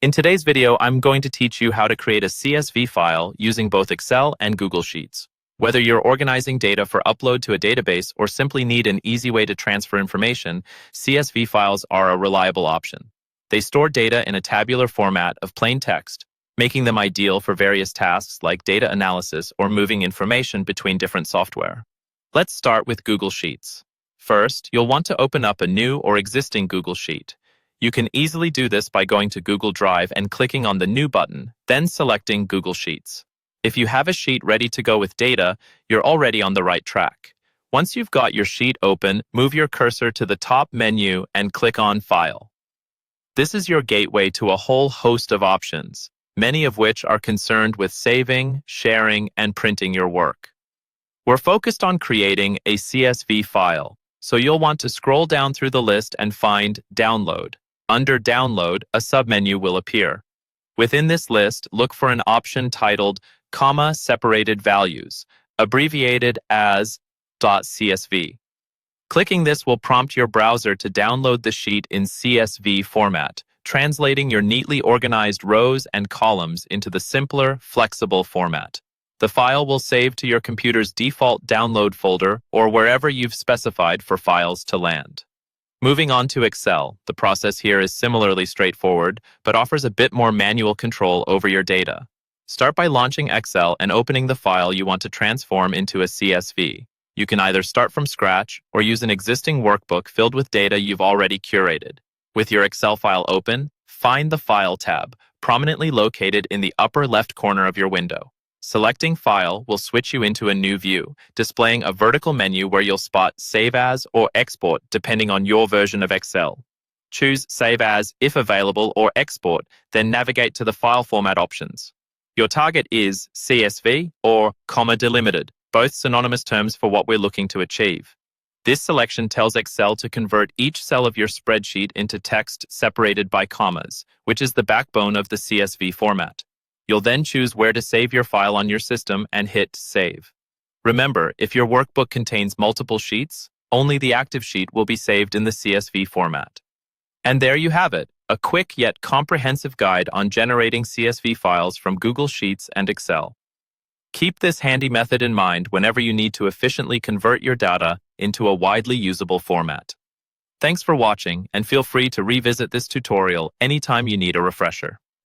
In today's video, I'm going to teach you how to create a CSV file using both Excel and Google Sheets. Whether you're organizing data for upload to a database or simply need an easy way to transfer information, CSV files are a reliable option. They store data in a tabular format of plain text, making them ideal for various tasks like data analysis or moving information between different software. Let's start with Google Sheets. First, you'll want to open up a new or existing Google Sheet. You can easily do this by going to Google Drive and clicking on the New button, then selecting Google Sheets. If you have a sheet ready to go with data, you're already on the right track. Once you've got your sheet open, move your cursor to the top menu and click on File. This is your gateway to a whole host of options, many of which are concerned with saving, sharing, and printing your work. We're focused on creating a CSV file, so you'll want to scroll down through the list and find Download. Under Download, a submenu will appear. Within this list, look for an option titled Separated Values, abbreviated as .csv. Clicking this will prompt your browser to download the sheet in CSV format, translating your neatly organized rows and columns into the simpler, flexible format. The file will save to your computer's default download folder or wherever you've specified for files to land. Moving on to Excel, the process here is similarly straightforward, but offers a bit more manual control over your data. Start by launching Excel and opening the file you want to transform into a CSV. You can either start from scratch or use an existing workbook filled with data you've already curated. With your Excel file open, find the File tab, prominently located in the upper left corner of your window. Selecting File will switch you into a new view, displaying a vertical menu where you'll spot Save As or Export depending on your version of Excel. Choose Save As if available or Export, then navigate to the file format options. Your target is CSV or comma delimited, both synonymous terms for what we're looking to achieve. This selection tells Excel to convert each cell of your spreadsheet into text separated by commas, which is the backbone of the CSV format. You'll then choose where to save your file on your system and hit Save. Remember, if your workbook contains multiple sheets, only the active sheet will be saved in the CSV format. And there you have it, a quick yet comprehensive guide on generating CSV files from Google Sheets and Excel. Keep this handy method in mind whenever you need to efficiently convert your data into a widely usable format. Thanks for watching, and feel free to revisit this tutorial anytime you need a refresher.